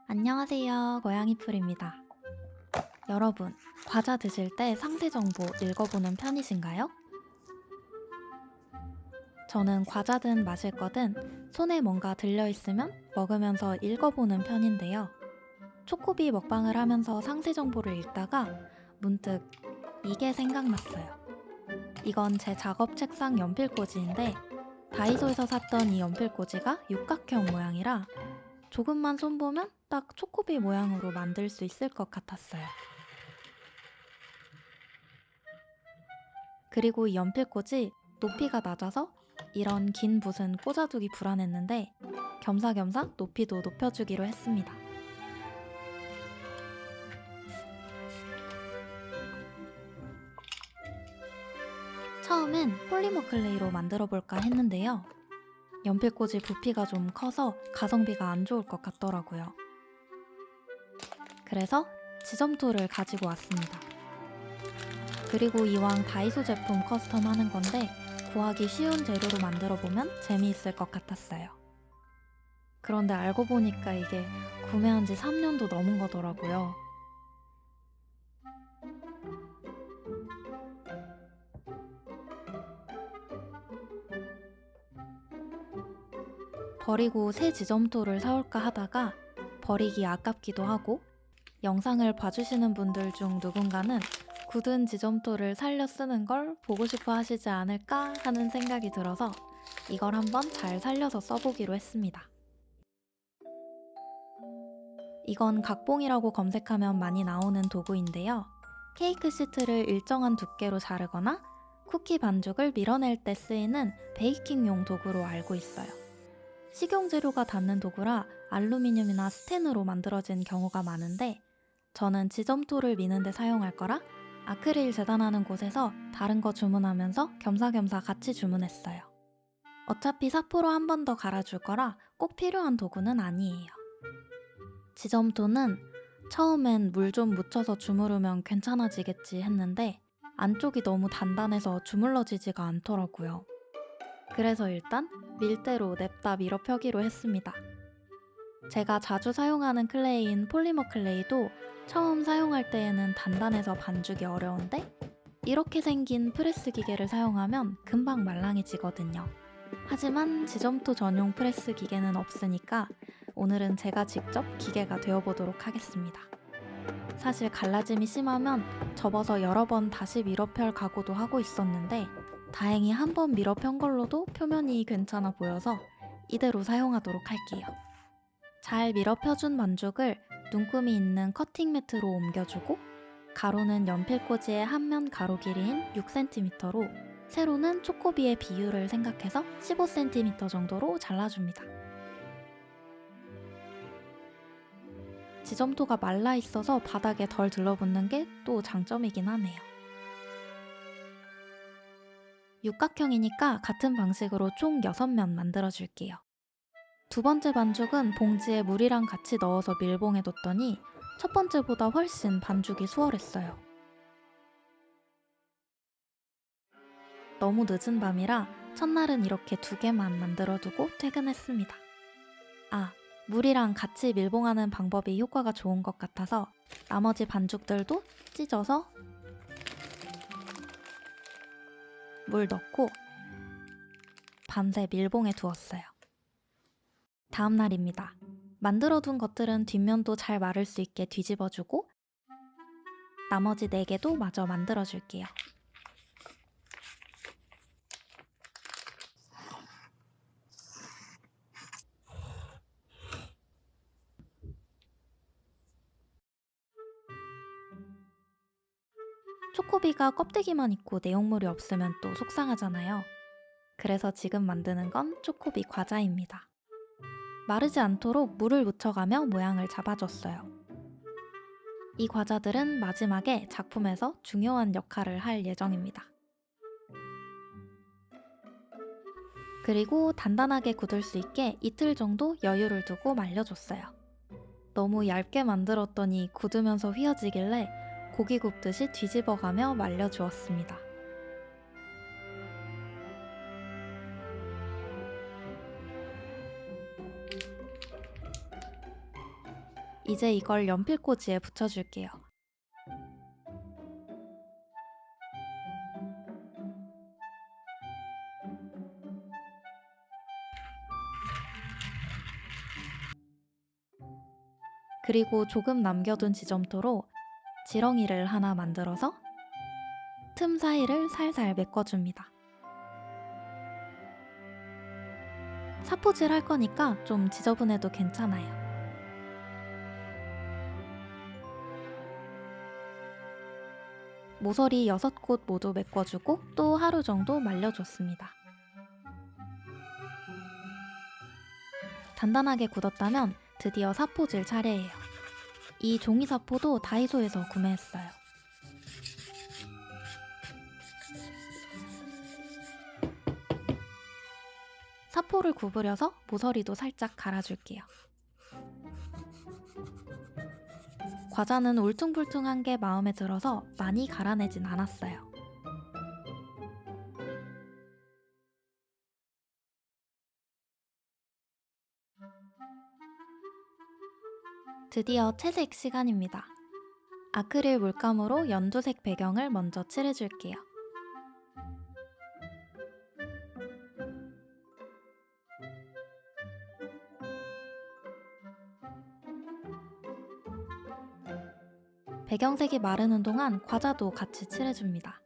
안녕하세요. 고양이풀입니다. 여러분, 과자 드실 때 상세 정보 읽어보는 편이신가요? 저는 과자든 마실 거든 손에 뭔가 들려있으면 먹으면서 읽어보는 편인데요. 초코비 먹방을 하면서 상세 정보를 읽다가 문득 이게 생각났어요. 이건 제 작업 책상 연필꽂이인데 다이소에서 샀던 이 연필꽂이가 육각형 모양이라 조금만 손보면 딱 초코비 모양으로 만들 수 있을 것 같았어요. 그리고 이 연필꽂이 높이가 낮아서 이런 긴 붓은 꽂아두기 불안했는데 겸사겸사 높이도 높여주기로 했습니다. 처음엔 폴리머 클레이로 만들어 볼까 했는데요. 연필꽂이 부피가 좀 커서 가성비가 안 좋을 것 같더라고요. 그래서 지점토를 가지고 왔습니다. 그리고 이왕 다이소 제품 커스텀 하는 건데 구하기 쉬운 재료로 만들어 보면 재미있을 것 같았어요. 그런데 알고 보니까 이게 구매한 지 3년도 넘은 거더라고요. 버리고 새 지점토를 사올까 하다가 버리기 아깝기도 하고 영상을 봐주시는 분들 중 누군가는 굳은 지점토를 살려 쓰는 걸 보고 싶어 하시지 않을까 하는 생각이 들어서 이걸 한번 잘 살려서 써보기로 했습니다. 이건 각봉이라고 검색하면 많이 나오는 도구인데요. 케이크 시트를 일정한 두께로 자르거나 쿠키 반죽을 밀어낼 때 쓰이는 베이킹용 도구로 알고 있어요. 식용 재료가 닿는 도구라 알루미늄이나 스텐으로 만들어진 경우가 많은데 저는 지점토를 미는데 사용할 거라 아크릴 재단하는 곳에서 다른 거 주문하면서 겸사겸사 같이 주문했어요. 어차피 사포로 한 번 더 갈아줄 거라 꼭 필요한 도구는 아니에요. 지점토는 처음엔 물 좀 묻혀서 주무르면 괜찮아지겠지 했는데 안쪽이 너무 단단해서 주물러지지가 않더라고요. 그래서 일단 밀대로 냅다 밀어 펴기로 했습니다. 제가 자주 사용하는 클레이인 폴리머 클레이도 처음 사용할 때에는 단단해서 반죽이 어려운데 이렇게 생긴 프레스 기계를 사용하면 금방 말랑해지거든요. 하지만 지점토 전용 프레스 기계는 없으니까 오늘은 제가 직접 기계가 되어보도록 하겠습니다. 사실 갈라짐이 심하면 접어서 여러 번 다시 밀어 펼 각오도 하고 있었는데 다행히 한 번 밀어 편 걸로도 표면이 괜찮아 보여서 이대로 사용하도록 할게요. 잘 밀어 펴준 반죽을 눈금이 있는 커팅 매트로 옮겨주고 가로는 연필꽂이의 한 면 가로 길이인 6cm로 세로는 초코비의 비율을 생각해서 15cm 정도로 잘라줍니다. 지점토가 말라 있어서 바닥에 덜 들러붙는 게 또 장점이긴 하네요. 육각형이니까 같은 방식으로 총 6면 만들어줄게요. 두 번째 반죽은 봉지에 물이랑 같이 넣어서 밀봉해뒀더니 첫 번째보다 훨씬 반죽이 수월했어요. 너무 늦은 밤이라 첫날은 이렇게 2개만 만들어두고 퇴근했습니다. 아, 물이랑 같이 밀봉하는 방법이 효과가 좋은 것 같아서 나머지 반죽들도 찢어서 물 넣고 밤새 밀봉해 두었어요. 다음 날입니다. 만들어둔 것들은 뒷면도 잘 마를 수 있게 뒤집어주고 나머지 4개도 마저 만들어줄게요. 초코비가 껍데기만 있고 내용물이 없으면 또 속상하잖아요. 그래서 지금 만드는 건 초코비 과자입니다. 마르지 않도록 물을 묻혀가며 모양을 잡아줬어요. 이 과자들은 마지막에 작품에서 중요한 역할을 할 예정입니다. 그리고 단단하게 굳을 수 있게 이틀 정도 여유를 두고 말려줬어요. 너무 얇게 만들었더니 굳으면서 휘어지길래 고기 굽듯이 뒤집어가며 말려주었습니다. 이제 이걸 연필꽂이에 붙여줄게요. 그리고 조금 남겨둔 지점토로 지렁이를 하나 만들어서 틈 사이를 살살 메꿔줍니다. 사포질 할 거니까 좀 지저분해도 괜찮아요. 모서리 6곳 모두 메꿔주고 또 하루 정도 말려줬습니다. 단단하게 굳었다면 드디어 사포질 차례예요. 이 종이 사포도 다이소에서 구매했어요. 사포를 구부려서 모서리도 살짝 갈아줄게요. 과자는 울퉁불퉁한 게 마음에 들어서 많이 갈아내진 않았어요. 드디어 채색 시간입니다. 아크릴 물감으로 연두색 배경을 먼저 칠해줄게요. 배경색이 마르는 동안 과자도 같이 칠해줍니다.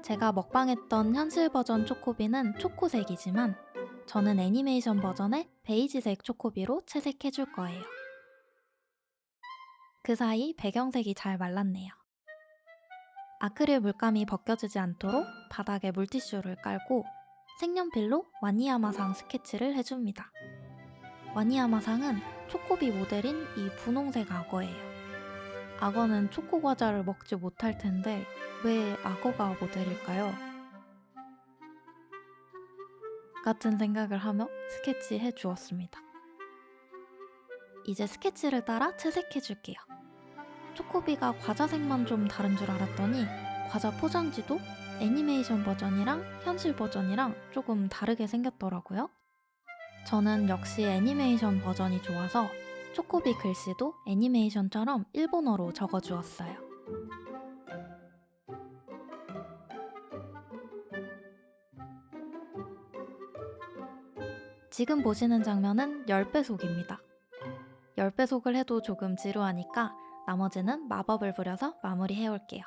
제가 먹방했던 현실 버전 초코비는 초코색이지만 저는 애니메이션 버전의 베이지색 초코비로 채색해줄 거예요. 그 사이 배경색이 잘 말랐네요. 아크릴 물감이 벗겨지지 않도록 바닥에 물티슈를 깔고 색연필로 와니야마상 스케치를 해줍니다. 와니야마상은 초코비 모델인 이 분홍색 악어예요. 악어는 초코 과자를 먹지 못할 텐데 왜 악어가 모델일까요? 같은 생각을 하며 스케치해 주었습니다. 이제 스케치를 따라 채색해줄게요. 초코비가 과자색만 좀 다른 줄 알았더니 과자 포장지도 애니메이션 버전이랑 현실 버전이랑 조금 다르게 생겼더라고요. 저는 역시 애니메이션 버전이 좋아서 초코비 글씨도 애니메이션처럼 일본어로 적어주었어요. 지금 보시는 장면은 10배속입니다. 10배속을 해도 조금 지루하니까 나머지는 마법을 부려서 마무리해 올게요.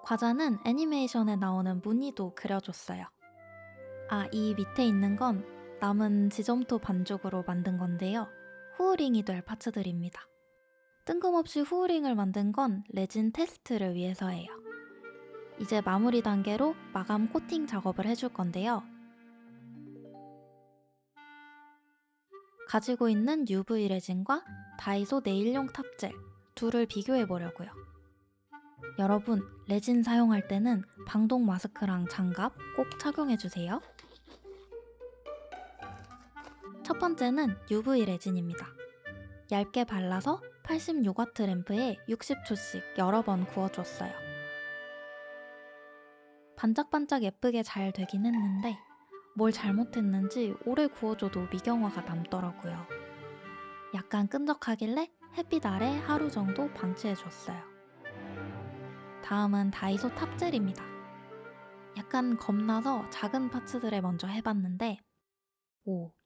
과자는 애니메이션에 나오는 무늬도 그려줬어요. 아, 이 밑에 있는 건 남은 지점토 반죽으로 만든 건데요. 후우링이 될 파츠들입니다. 뜬금없이 후우링을 만든 건 레진 테스트를 위해서예요. 이제 마무리 단계로 마감 코팅 작업을 해줄 건데요. 가지고 있는 UV 레진과 다이소 네일용 탑젤 둘을 비교해 보려고요. 여러분, 레진 사용할 때는 방독 마스크랑 장갑 꼭 착용해주세요. 첫 번째는 UV 레진입니다. 얇게 발라서 86W 램프에 60초씩 여러 번 구워줬어요. 반짝반짝 예쁘게 잘 되긴 했는데 뭘 잘못했는지 오래 구워줘도 미경화가 남더라고요. 약간 끈적하길래 햇빛 아래 하루 정도 방치해줬어요. 다음은 다이소 탑젤입니다. 약간 겁나서 작은 파츠들에 먼저 해봤는데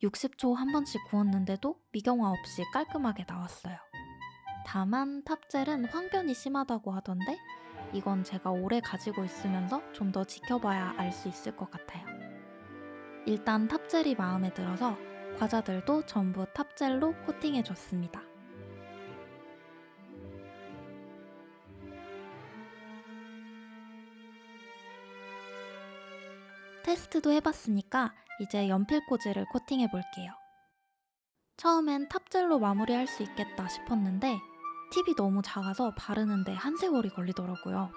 60초 한 번씩 구웠는데도 미경화 없이 깔끔하게 나왔어요. 다만 탑젤은 황변이 심하다고 하던데 이건 제가 오래 가지고 있으면서 좀 더 지켜봐야 알 수 있을 것 같아요. 일단 탑젤이 마음에 들어서 과자들도 전부 탑젤로 코팅해줬습니다. 테스트도 해봤으니까 이제 연필꽂이를 코팅해볼게요. 처음엔 탑젤로 마무리할 수 있겠다 싶었는데 팁이 너무 작아서 바르는데 한 세월이 걸리더라고요.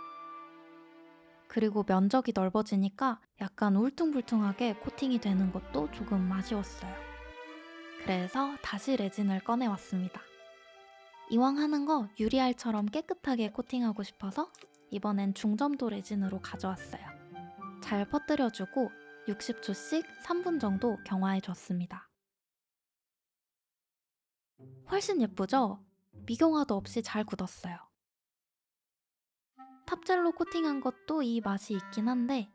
그리고 면적이 넓어지니까 약간 울퉁불퉁하게 코팅이 되는 것도 조금 아쉬웠어요. 그래서 다시 레진을 꺼내왔습니다. 이왕 하는 거 유리알처럼 깨끗하게 코팅하고 싶어서 이번엔 중점도 레진으로 가져왔어요. 잘 퍼뜨려주고 60초씩 3분 정도 경화해줬습니다. 훨씬 예쁘죠? 미경화도 없이 잘 굳었어요. 탑젤로 코팅한 것도 이 맛이 있긴 한데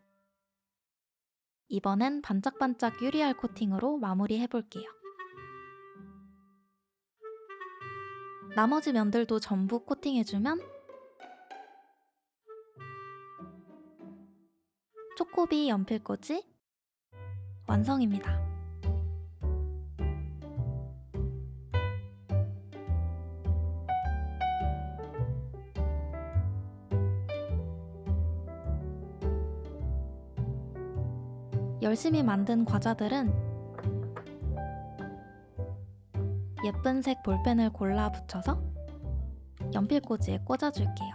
이번엔 반짝반짝 유리알 코팅으로 마무리해볼게요. 나머지 면들도 전부 코팅해주면 초코비 연필꽂이 완성입니다. 열심히 만든 과자들은 예쁜 색 볼펜을 골라 붙여서 연필꽂이에 꽂아줄게요.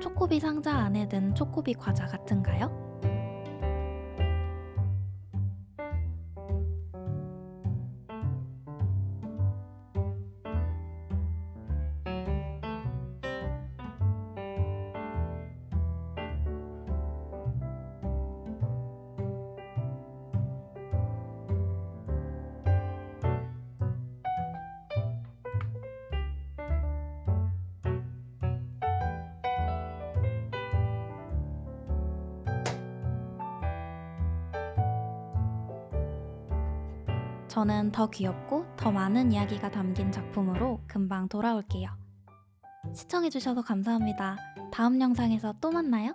초코비 상자 안에 든 초코비 과자 같은가요? 저는 더 귀엽고 더 많은 이야기가 담긴 작품으로 금방 돌아올게요. 시청해주셔서 감사합니다. 다음 영상에서 또 만나요.